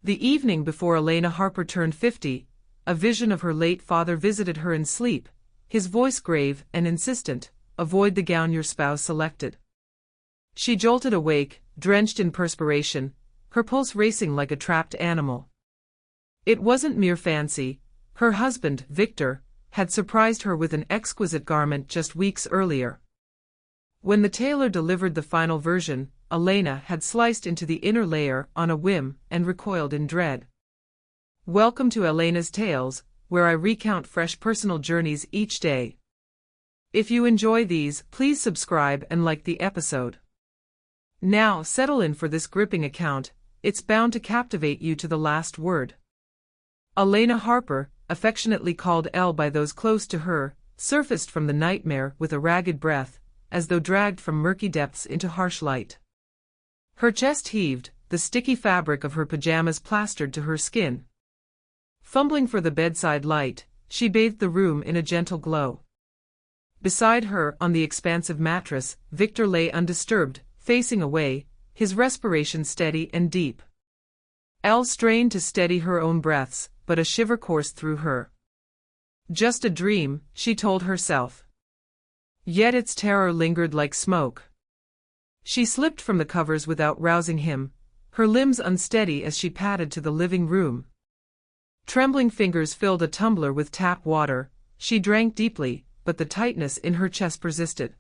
The evening before Elena Harper turned 50, a vision of her late father visited her in sleep, his voice grave and insistent, "Avoid the gown your spouse selected." She jolted awake, drenched in perspiration, her pulse racing like a trapped animal. It wasn't mere fancy. Her husband, Victor, had surprised her with an exquisite garment just weeks earlier. When the tailor delivered the final version, Elena had sliced into the inner layer on a whim and recoiled in dread. Welcome to Elena's Tales, where I recount fresh personal journeys each day. If you enjoy these, please subscribe and like the episode. Now settle in for this gripping account, it's bound to captivate you to the last word. Elena Harper, affectionately called Elle by those close to her, surfaced from the nightmare with a ragged breath, as though dragged from murky depths into harsh light. Her chest heaved, the sticky fabric of her pajamas plastered to her skin. Fumbling for the bedside light, she bathed the room in a gentle glow. Beside her, on the expansive mattress, Victor lay undisturbed, facing away, his respiration steady and deep. Elle strained to steady her own breaths, but a shiver coursed through her. Just a dream, she told herself. Yet its terror lingered like smoke. She slipped from the covers without rousing him, her limbs unsteady as she padded to the living room. Trembling fingers filled a tumbler with tap water. She drank deeply, but the tightness in her chest persisted.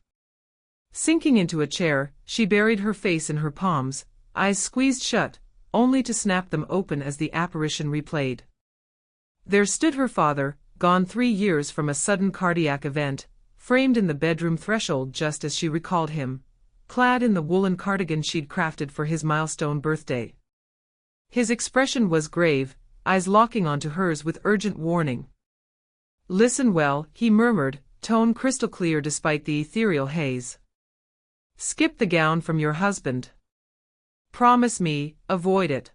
Sinking into a chair, she buried her face in her palms, eyes squeezed shut, only to snap them open as the apparition replayed. There stood her father, gone 3 years from a sudden cardiac event, framed in the bedroom threshold just as she recalled him, clad in the woolen cardigan she'd crafted for his milestone birthday. His expression was grave, eyes locking onto hers with urgent warning. "Listen well," he murmured, tone crystal clear despite the ethereal haze. "Skip the gown from your husband. Promise me, avoid it."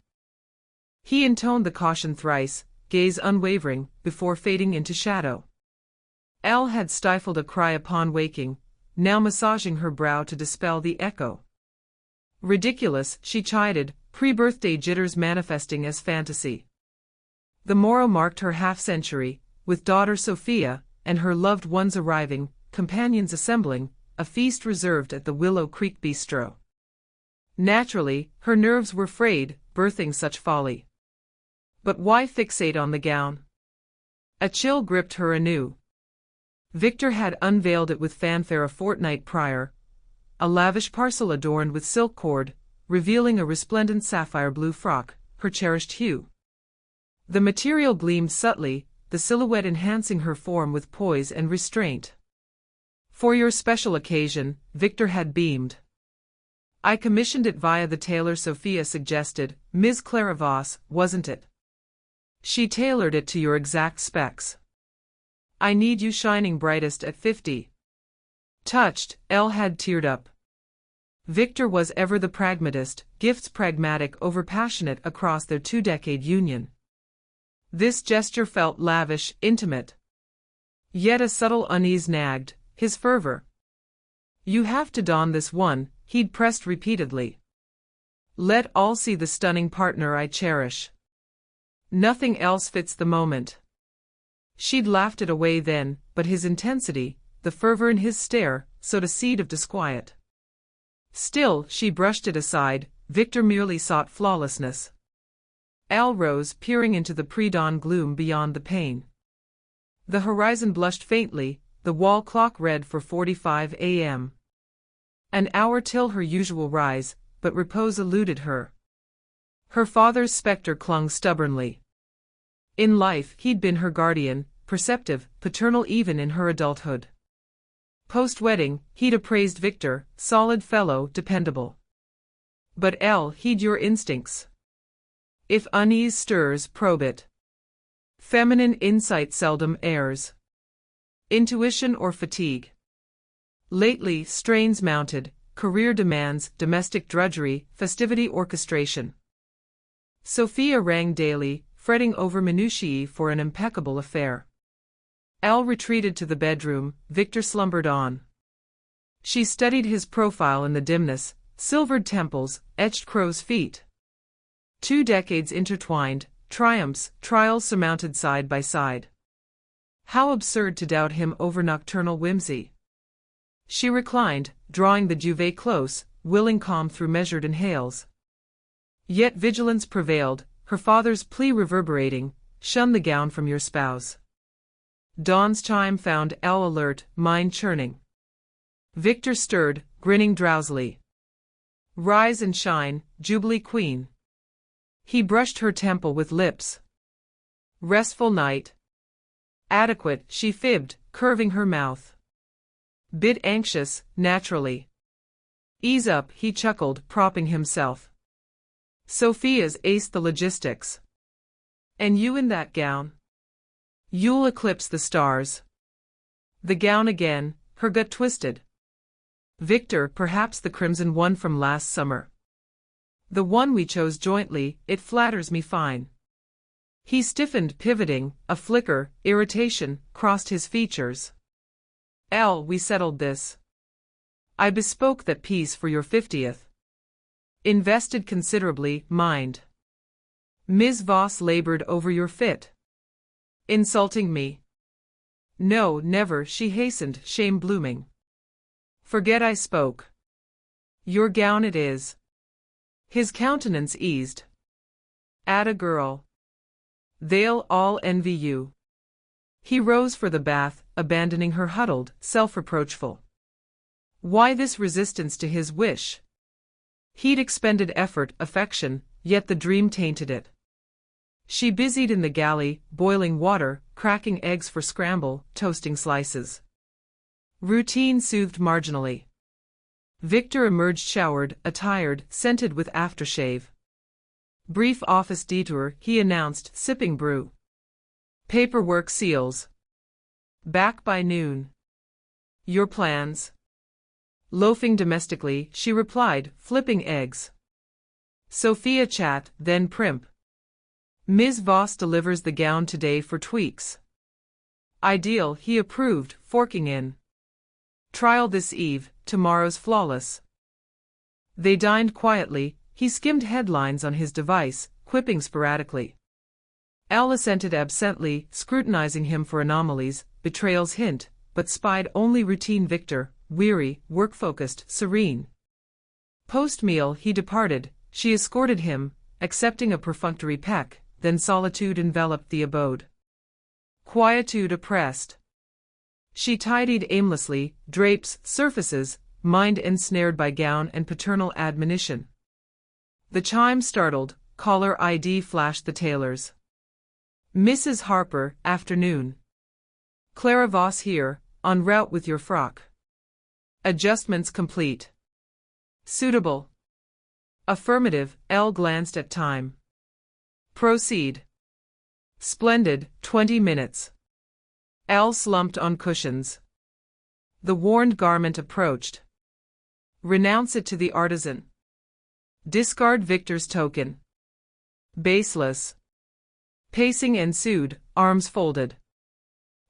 He intoned the caution thrice, gaze unwavering, before fading into shadow. Elle had stifled a cry upon waking, now massaging her brow to dispel the echo. Ridiculous, she chided, pre-birthday jitters manifesting as fantasy. The morrow marked her half-century, with daughter Sophia, and her loved ones arriving, companions assembling, a feast reserved at the Willow Creek Bistro. Naturally, her nerves were frayed, birthing such folly. But why fixate on the gown? A chill gripped her anew. Victor had unveiled it with fanfare a fortnight prior, a lavish parcel adorned with silk cord, revealing a resplendent sapphire blue frock, her cherished hue. The material gleamed subtly, the silhouette enhancing her form with poise and restraint. "For your special occasion," Victor had beamed. "I commissioned it via the tailor," Sophia suggested. "Ms. Clara Voss, wasn't it? She tailored it to your exact specs. I need you shining brightest at 50. Touched, Elle had teared up. Victor was ever the pragmatist, gifts pragmatic over passionate across their 2-decade union. This gesture felt lavish, intimate. Yet a subtle unease nagged his fervor. "You have to don this one," he'd pressed repeatedly. "Let all see the stunning partner I cherish. Nothing else fits the moment." She'd laughed it away then, but his intensity, the fervor in his stare, sowed a seed of disquiet. Still, she brushed it aside. Victor merely sought flawlessness. Elle rose, peering into the pre-dawn gloom beyond the pane. The horizon blushed faintly, the wall clock read for 45 a.m. An hour till her usual rise, but repose eluded her. Her father's specter clung stubbornly. In life, he'd been her guardian, perceptive, paternal even in her adulthood. Post-wedding, he'd appraised Victor, solid fellow, dependable. But Elle, heed your instincts. If unease stirs, probe it. Feminine insight seldom errs. Intuition or fatigue. Lately, strains mounted, career demands, domestic drudgery, festivity orchestration. Sophia rang daily, fretting over minutiae for an impeccable affair. Elle retreated to the bedroom, Victor slumbered on. She studied his profile in the dimness, silvered temples, etched crow's feet. 2 decades intertwined, triumphs, trials surmounted side by side. How absurd to doubt him over nocturnal whimsy. She reclined, drawing the duvet close, willing calm through measured inhales. Yet vigilance prevailed, her father's plea reverberating, "Shun the gown from your spouse." Dawn's chime found Elle alert, mind churning. Victor stirred, grinning drowsily. "Rise and shine, Jubilee Queen." He brushed her temple with lips. "Restful night." "Adequate," she fibbed, curving her mouth. "Bit anxious, naturally." "Ease up," he chuckled, propping himself. "Sophia's aced the logistics. And you in that gown? You'll eclipse the stars." The gown again, her gut twisted. "Victor, perhaps the crimson one from last summer. The one we chose jointly, it flatters me fine." He stiffened, pivoting, a flicker, irritation, crossed his features. "Elle, we settled this. I bespoke that piece for your 50th. Invested considerably, mind. Ms. Voss labored over your fit. Insulting me?" "No, never," she hastened, shame blooming. "Forget I spoke. Your gown it is." His countenance eased. "Atta girl. They'll all envy you." He rose for the bath, abandoning her huddled, self-reproachful. Why this resistance to his wish? He'd expended effort, affection, yet the dream tainted it. She busied in the galley, boiling water, cracking eggs for scramble, toasting slices. Routine soothed marginally. Victor emerged showered, attired, scented with aftershave. "Brief office detour," he announced, sipping brew. "Paperwork seals. Back by noon." "Your plans?" "Loafing domestically," she replied, flipping eggs. "Sophia chat, then primp. Ms. Voss delivers the gown today for tweaks." "Ideal," he approved, forking in. "Trial this eve, tomorrow's flawless." They dined quietly, he skimmed headlines on his device, quipping sporadically. Elle assented absently, scrutinizing him for anomalies, betrayal's hint, but spied only routine Victor, weary, work-focused, serene. Post-meal he departed, she escorted him, accepting a perfunctory peck, then solitude enveloped the abode. Quietude oppressed. She tidied aimlessly, drapes, surfaces, mind ensnared by gown and paternal admonition. The chime startled, caller ID flashed the tailors. "Mrs. Harper, afternoon. Clara Voss here, en route with your frock. Adjustments complete. Suitable?" "Affirmative," Elle glanced at time. "Proceed." "Splendid, 20 minutes." Elle slumped on cushions. The warned garment approached. "Renounce it to the artisan. Discard Victor's token." Baseless. Pacing ensued, arms folded.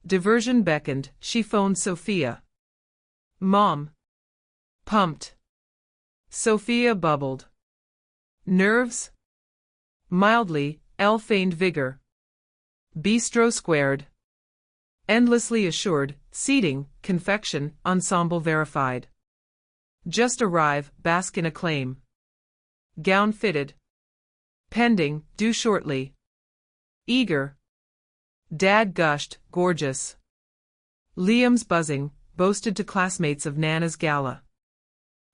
Diversion beckoned, she phoned Sophia. "Mom." Pumped. Sophia bubbled. "Nerves?" Mildly, Elle feigned vigor. Bistro squared. Endlessly assured, seating, confection, ensemble verified. Just arrive, bask in acclaim. Gown fitted. Pending, due shortly. Eager. Dad gushed, gorgeous. Liam's buzzing, boasted to classmates of Nana's gala.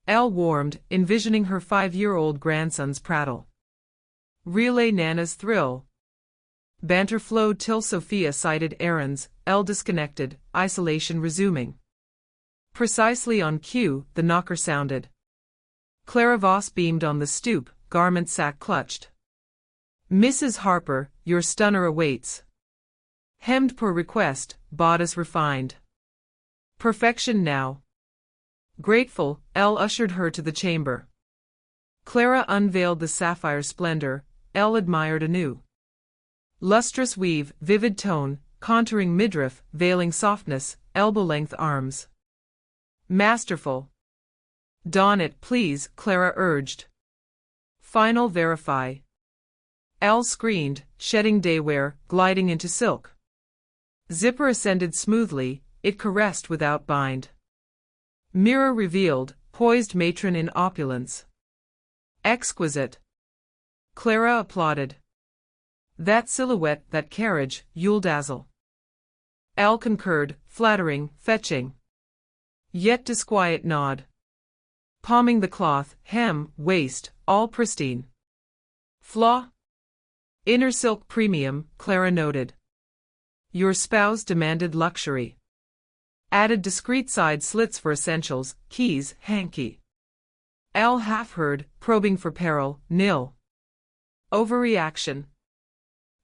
Elle warmed, envisioning her 5-year-old grandson's prattle. Relay Nana's thrill. Banter flowed till Sophia cited errands, Elle disconnected, isolation resuming. Precisely on cue, the knocker sounded. Clara Voss beamed on the stoop, garment sack clutched. "Mrs. Harper, your stunner awaits." Hemmed per request, bodice refined. Perfection now. Grateful, Elle ushered her to the chamber. Clara unveiled the sapphire splendor, Elle admired anew. Lustrous weave, vivid tone, contouring midriff, veiling softness, elbow-length arms. Masterful. "Don it, please," Clara urged. "Final verify." Elle screamed, shedding daywear, gliding into silk. Zipper ascended smoothly, it caressed without bind. Mirror revealed, poised matron in opulence. Exquisite. Clara applauded. That silhouette, that carriage, you'll dazzle. Elle concurred, flattering, fetching. Yet disquiet nod. Palming the cloth, hem, waist, all pristine. Flaw? Inner silk premium, Clara noted. Your spouse demanded luxury. Added discreet side slits for essentials, keys, hanky. Elle half heard, probing for peril, nil. Overreaction.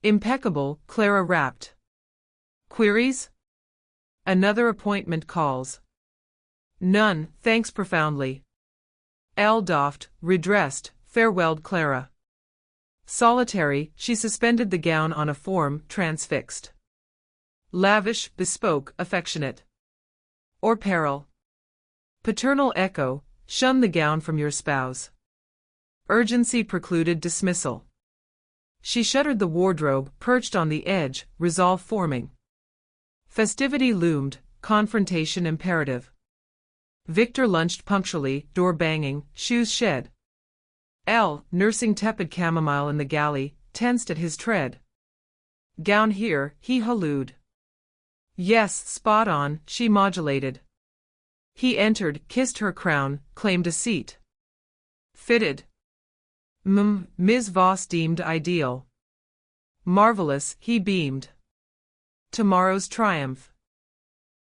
Impeccable, Clara rapped. Queries? Another appointment calls. None, thanks profoundly. Elle doffed, redressed, farewelled Clara. Solitary, she suspended the gown on a form, transfixed. Lavish, bespoke, affectionate. Or peril. Paternal echo, shun the gown from your spouse. Urgency precluded dismissal. She shuttered the wardrobe, perched on the edge, resolve forming. Festivity loomed, confrontation imperative. Victor lunched punctually, door banging, shoes shed. Elle, nursing tepid chamomile in the galley, tensed at his tread. Gown here, he hallooed. Yes, spot on, she modulated. He entered, kissed her crown, claimed a seat. Fitted. Ms. Voss deemed ideal. Marvelous, he beamed. Tomorrow's triumph.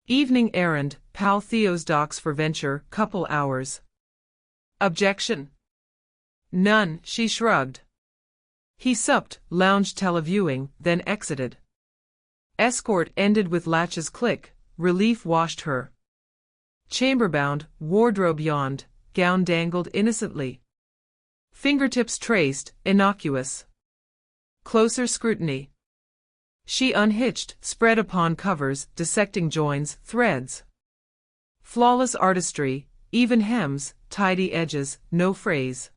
Evening errand, pal Theo's docks for venture, couple hours. Objection? None, she shrugged. He supped, lounged televiewing, then exited. Escort ended with latches click, relief washed her. Chamberbound, wardrobe yawned, gown dangled innocently. Fingertips traced, innocuous. Closer scrutiny. She unhitched, spread upon covers, dissecting joins, threads. Flawless artistry, even hems, tidy edges, no phrase.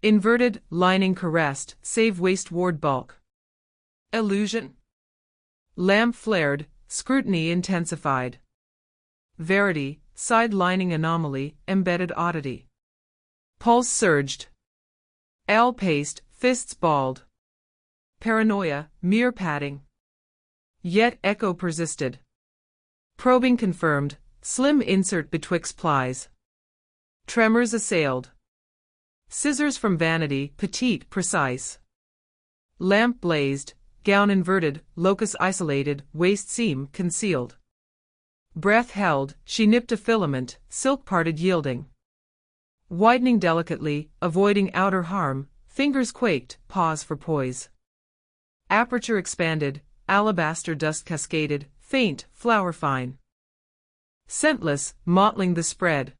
Inverted, lining caressed, save waist-ward bulk. Illusion. Lamp flared, scrutiny intensified. Verity, side-lining anomaly, embedded oddity. Pulse surged. Elle paced, fists balled. Paranoia, mere padding. Yet echo persisted. Probing confirmed, slim insert betwixt plies. Tremors assailed. Scissors from vanity, petite, precise. Lamp blazed, gown inverted, locus isolated, waist seam concealed. Breath held, she nipped a filament, silk parted yielding. Widening delicately, avoiding outer harm, fingers quaked, pause for poise. Aperture expanded, alabaster dust cascaded, faint, flower fine. Scentless, mottling the spread.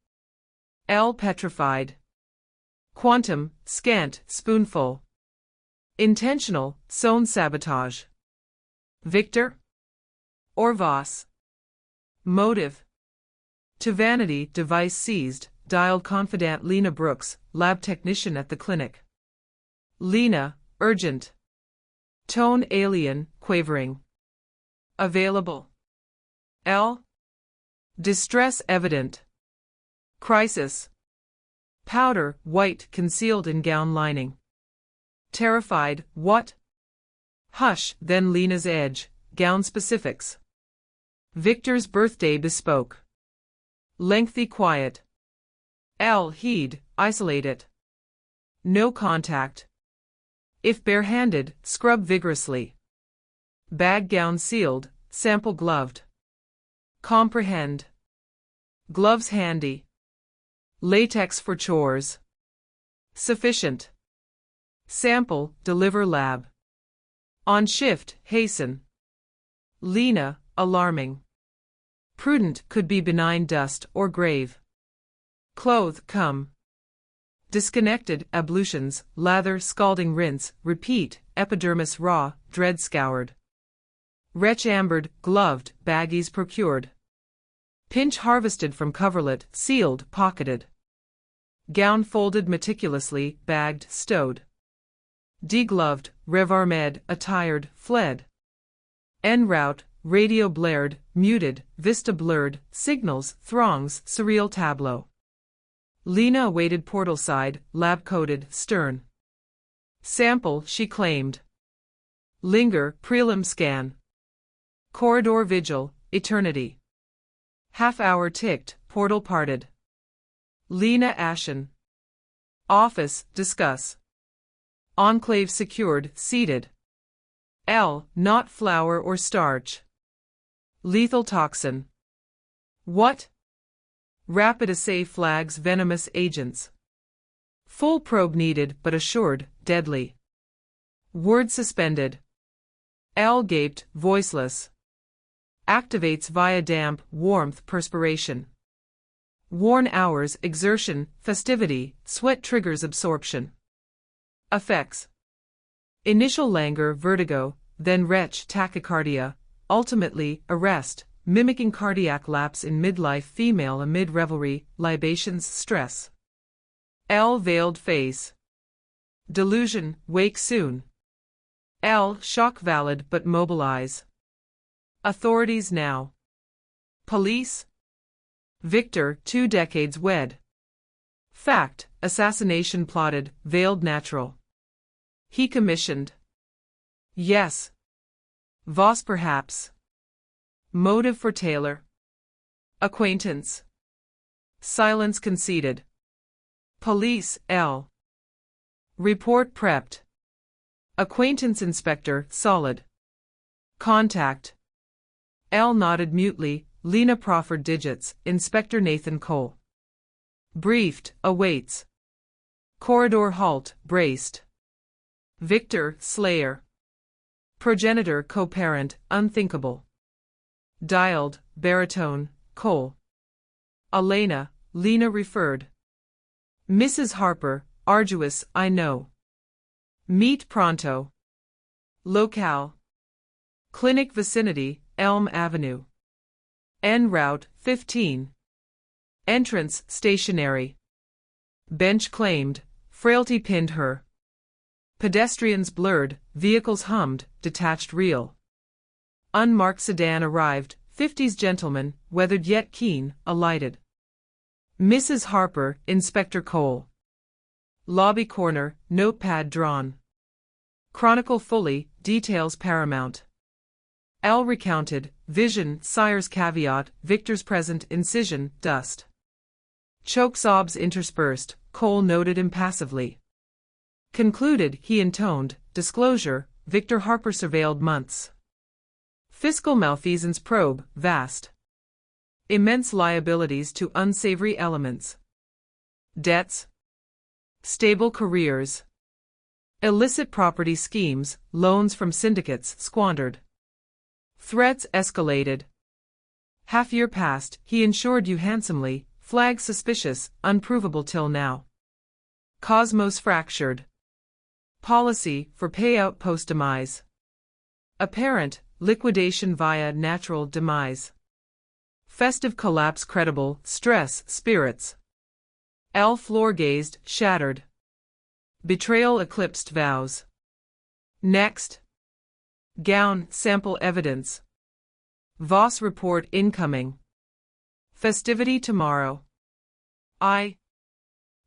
Elle petrified. Quantum, scant, spoonful. Intentional, sown sabotage. Victor? Or Voss? Motive. To vanity, device seized, dialed confidant Lena Brooks, lab technician at the clinic. Lena, urgent. Tone alien, quavering. Available. L. Distress evident. Crisis. Powder, white, concealed in gown lining. Terrified, what? Hush, then Lena's edge, gown specifics. Victor's birthday bespoke. Lengthy quiet. L. Heed, isolate it. No contact. If barehanded, scrub vigorously. Bag gown sealed, sample gloved. Comprehend. Gloves handy. Latex for chores. Sufficient. Sample, deliver lab. On shift, hasten. Lena, alarming. Prudent, could be benign dust or grave. Clothe, come. Disconnected, ablutions, lather, scalding rinse, repeat, epidermis raw, dread scoured. Wretch ambered, gloved, baggies procured. Pinch harvested from coverlet, sealed, pocketed. Gown folded meticulously, bagged, stowed. Degloved, Revarmed, attired, fled. En route, radio blared, muted, vista blurred, signals, throngs, surreal tableau. Lena awaited portal side, lab-coated, stern. Sample, she claimed. Linger, prelim scan. Corridor vigil, eternity. Half-hour ticked, portal parted. Lena ashen. Office, discuss. Enclave secured, seated. L, not flour or starch. Lethal toxin. What? Rapid assay flags venomous agents. Full probe needed but assured, deadly. Word suspended. L gaped, voiceless. Activates via damp, warmth, perspiration. Worn hours, exertion, festivity, sweat triggers absorption. Effects. Initial languor, vertigo, then retch, tachycardia, ultimately, arrest, mimicking cardiac lapse in midlife female amid revelry, libations, stress. L veiled face. Delusion, wake soon. L shock valid but mobilize. Authorities now. Police. Victor, 2 decades wed. Fact, assassination plotted, veiled natural. He commissioned. Yes. Voss perhaps. Motive for Taylor. Acquaintance. Silence conceded. Police, L. Report prepped. Acquaintance inspector, solid. Contact. L nodded mutely, Lena proffered digits, Inspector Nathan Cole. Briefed, awaits. Corridor halt, braced. Victor, slayer. Progenitor, co-parent, unthinkable. Dialed, baritone, Cole. Elena, Lena referred. Mrs. Harper, arduous, I know. Meet pronto. Locale. Clinic vicinity, Elm Avenue. En route, 15. Entrance, stationary. Bench claimed, frailty pinned her. Pedestrians blurred, vehicles hummed, detached reel. Unmarked sedan arrived, 50s gentleman, weathered yet keen, alighted. Mrs. Harper, Inspector Cole. Lobby corner, notepad drawn. Chronicle fully, details paramount. L recounted, vision, sire's caveat, Victor's present, incision, dust. Choke sobs interspersed, Cole noted impassively. Concluded, he intoned, disclosure, Victor Harper surveilled months. Fiscal malfeasance probe, vast. Immense liabilities to unsavory elements. Debts. Stable careers. Illicit property schemes, loans from syndicates squandered. Threats escalated. Half year passed, he insured you handsomely, flag suspicious, unprovable till now. Cosmos fractured. Policy, for payout post-demise. Apparent, liquidation via natural demise. Festive collapse credible, stress, spirits. L floor gazed, shattered. Betrayal eclipsed vows. Next. Gown, sample evidence. Voss report incoming. Festivity tomorrow. I.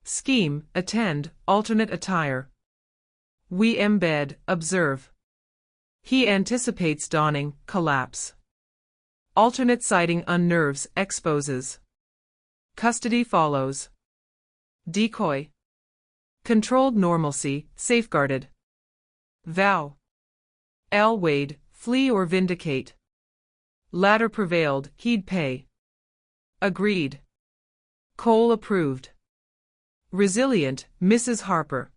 Scheme, attend, alternate attire. We embed, observe. He anticipates dawning, collapse. Alternate sighting unnerves, exposes. Custody follows. Decoy. Controlled normalcy, safeguarded. Vow. L weighed, flee or vindicate. Latter prevailed, he'd pay. Agreed. Cole approved. Resilient, Mrs. Harper.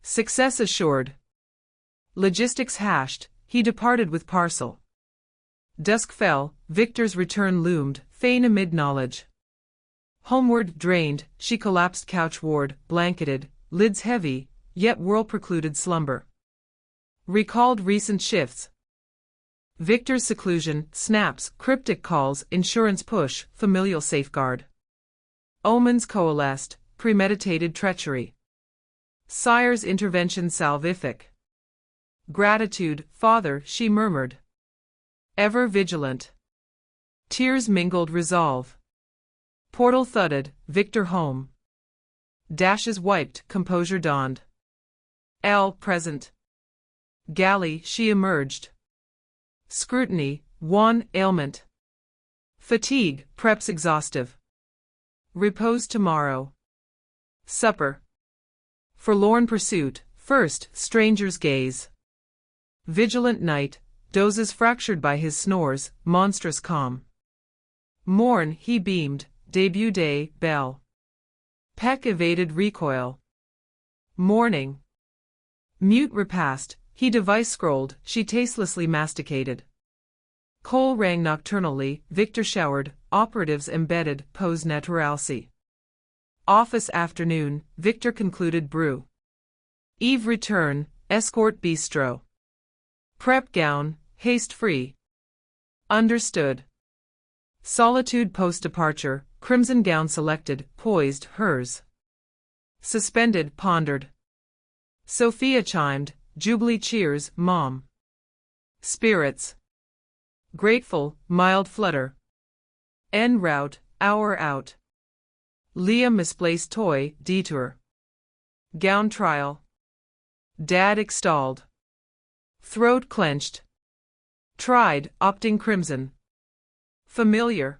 Success assured. Logistics hashed, he departed with parcel. Dusk fell, Victor's return loomed, fain amid knowledge. Homeward, drained, she collapsed couch-ward, blanketed, lids heavy, yet whirl-precluded slumber. Recalled recent shifts. Victor's seclusion, snaps, cryptic calls, insurance push, familial safeguard. Omens coalesced, premeditated treachery. Sire's intervention salvific. Gratitude, Father, she murmured. Ever vigilant. Tears mingled resolve. Portal thudded, Victor home. Dashes wiped, composure dawned. L present. Galley, she emerged. Scrutiny, wan, ailment. Fatigue, preps exhaustive. Repose tomorrow. Supper. Forlorn pursuit, first, stranger's gaze. Vigilant night, dozes fractured by his snores, monstrous calm. Morn, he beamed, debut day, bell. Peck evaded recoil. Morning. Mute repast, he device-scrolled, she tastelessly masticated. Coal rang nocturnally, Victor showered, operatives embedded, pose naturalcy. Office afternoon, Victor concluded brew. Eve return, escort bistro. Prep gown, haste-free. Understood. Solitude post-departure, crimson gown selected, poised, hers. Suspended, pondered. Sophia chimed, jubilee cheers, mom. Spirits. Grateful, mild flutter. En route, hour out. Liam misplaced toy, detour. Gown trial. Dad extolled. Throat clenched. Tried, opting crimson. Familiar.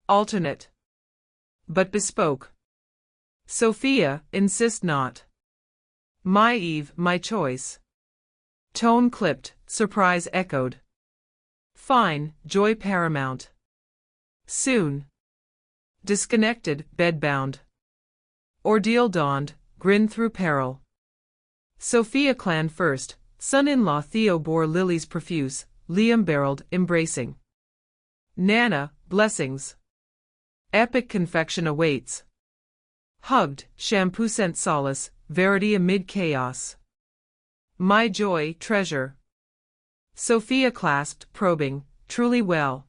Alternate. But bespoke. Sophia, insist not. My Eve, my choice. Tone clipped, surprise echoed. Fine, joy paramount. Soon. Disconnected, bedbound. Ordeal dawned, grin through peril. Sophia clan first, son-in-law Theo bore lilies profuse, Liam barreled, embracing. Nana, blessings. Epic confection awaits. Hugged, shampoo sent solace, verity amid chaos. My joy, treasure. Sophia clasped, probing, truly well.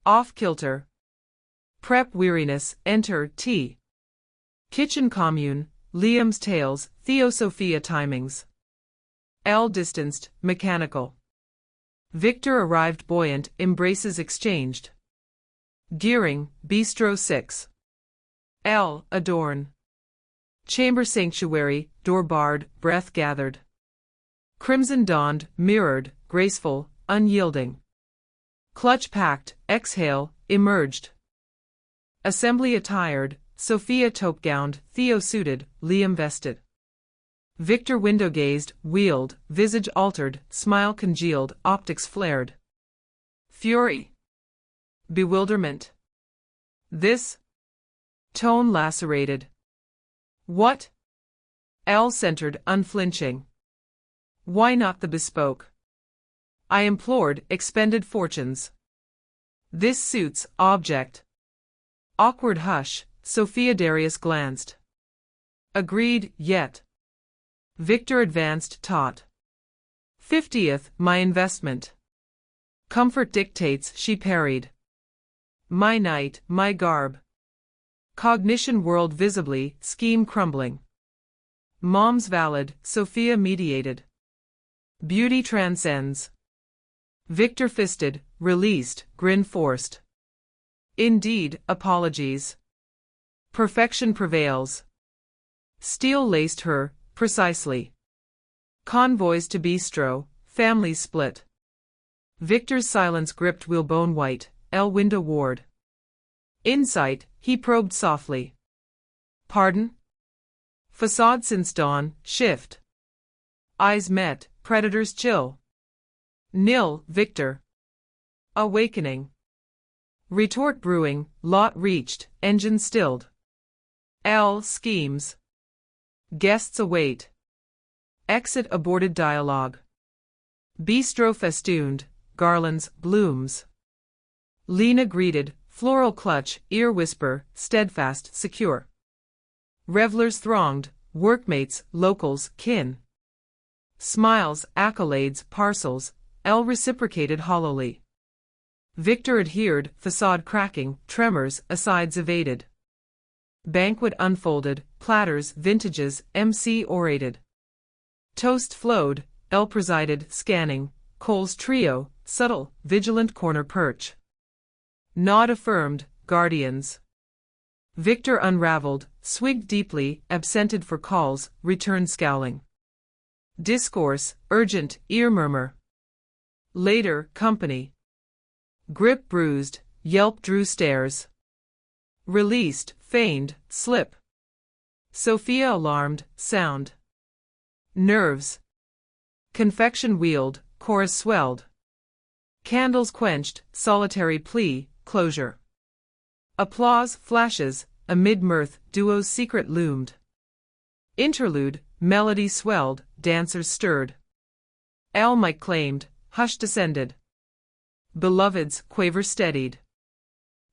Off-kilter. Prep weariness, enter, tea. Kitchen commune, Liam's tales, Theo-Sophia timings. L distanced, mechanical. Victor arrived buoyant, embraces exchanged. Gearing, bistro 6. L, adorn. Chamber sanctuary, door barred, breath gathered. Crimson dawned, mirrored, graceful, unyielding. Clutch packed, exhale, emerged. Assembly attired, Sophia taupe-gowned, Theo suited, Liam vested. Victor window-gazed, wheeled, visage altered, smile congealed, optics flared. Fury. Bewilderment. This? Tone lacerated. What? L centered, unflinching. Why not the bespoke? I implored, expended fortunes. This suits, object. Awkward hush, Sophia Darius glanced. Agreed, yet. Victor advanced, taut. 50th, my investment. Comfort dictates, she parried. My night, my garb. Cognition whirled visibly, scheme crumbling. Mom's valid, Sophia mediated. Beauty transcends. Victor fisted, released, grin forced. Indeed, apologies. Perfection prevails. Steel laced her, precisely. Convoys to bistro, families split. Victor's silence gripped whalebone white, L window ward. Insight, he probed softly. Pardon? Facade since dawn, shift. Eyes met, predators chill. Nil, Victor. Awakening. Retort brewing, lot reached, engine stilled. L schemes. Guests await. Exit aborted dialogue. Bistro festooned, garlands, blooms. Lena greeted, floral clutch, ear whisper, steadfast, secure. Revelers thronged, workmates, locals, kin. Smiles, accolades, parcels, L reciprocated hollowly. Victor adhered, facade cracking, tremors, asides evaded. Banquet unfolded, platters, vintages, MC orated. Toast flowed, L presided, scanning, Cole's trio, subtle, vigilant corner perch. Nod affirmed, guardians. Victor unraveled, swigged deeply, absented for calls, returned scowling. Discourse, urgent, ear murmur. Later, company. Grip bruised, yelp drew stares. Released, feigned, slip. Sophia alarmed, sound. Nerves. Confection wheeled, chorus swelled. Candles quenched, solitary plea, closure. Applause, flashes, amid mirth, duo's secret loomed. Interlude, melody swelled, dancers stirred. Al mic claimed, hush descended. Beloveds, quaver steadied.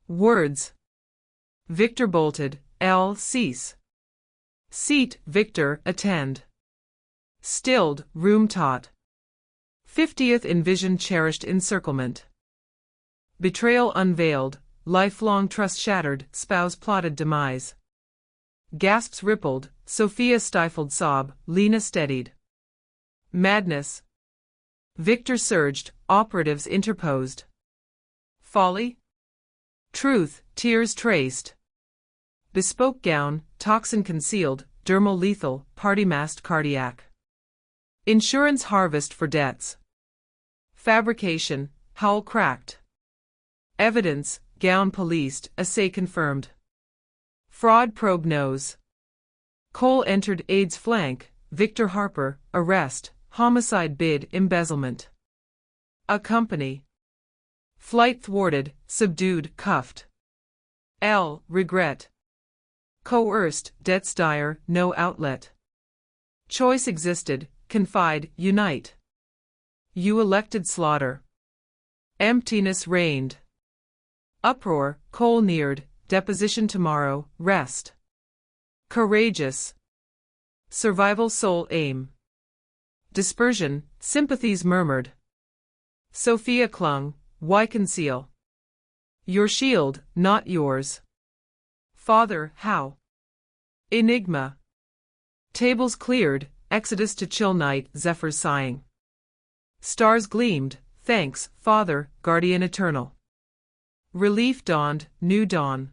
Words. Victor bolted, Al cease. Seat, Victor, attend. Stilled, room taut. 50th envisioned cherished encirclement. Betrayal unveiled, lifelong trust shattered, spouse plotted demise. Gasps rippled, Sophia stifled sob, Lena steadied. Madness. Victor surged, operatives interposed. Folly? Truth, tears traced. Bespoke gown, toxin concealed, dermal lethal, party masked cardiac. Insurance harvest for debts. Fabrication, howl cracked. Evidence, gown policed, assay confirmed. Fraud probe knows. Cole entered aide's flank, Victor Harper, arrest, homicide bid, embezzlement. Accompany. Flight thwarted, subdued, cuffed. L. Regret. Coerced, debts dire, no outlet. Choice existed, confide, unite. You elected slaughter. Emptiness reigned. Uproar, Cole neared, deposition tomorrow, rest. Courageous. Survival sole aim. Dispersion, sympathies murmured. Sophia clung, why conceal? Your shield, not yours. Father, how? Enigma. Tables cleared, exodus to chill night, zephyrs sighing. Stars gleamed, thanks, Father, guardian eternal. Relief dawned, new dawn.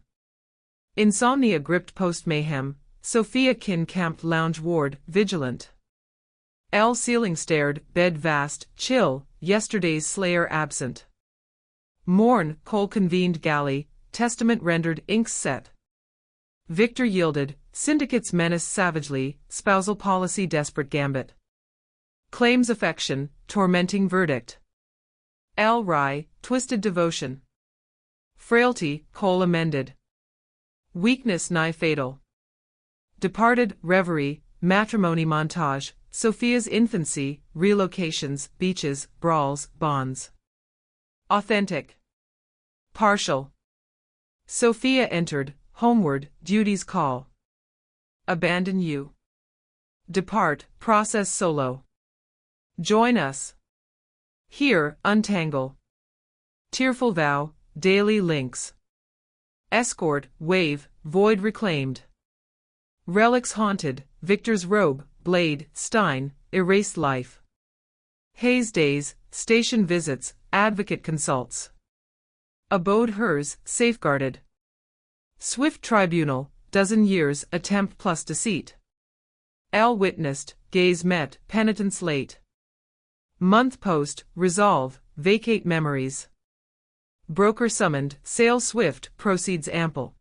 Insomnia gripped post-mayhem, Sophia kin camped lounge ward, vigilant. L ceiling stared, bed vast, chill, yesterday's slayer absent. Morn, Cole convened galley, testament rendered, inks set. Victor yielded, syndicates menace savagely, spousal policy desperate gambit. Claims affection, tormenting verdict. L rye, twisted devotion. Frailty, Cole amended. Weakness nigh fatal. Departed, reverie, matrimony montage, Sophia's infancy, relocations, beaches, brawls, bonds. Authentic. Partial. Sophia entered, homeward, duty's call. Abandon you. Depart, process solo. Join us. Here, untangle. Tearful vow, daily links. Escort, wave, void reclaimed. Relics haunted, Victor's robe, blade, stein, erased life. Hayes days, station visits, advocate consults. Abode hers, safeguarded. Swift tribunal, dozen years, attempt plus deceit. L witnessed, gaze met, penitence late. Month post, resolve, vacate memories. Broker summoned, sale swift, proceeds ample.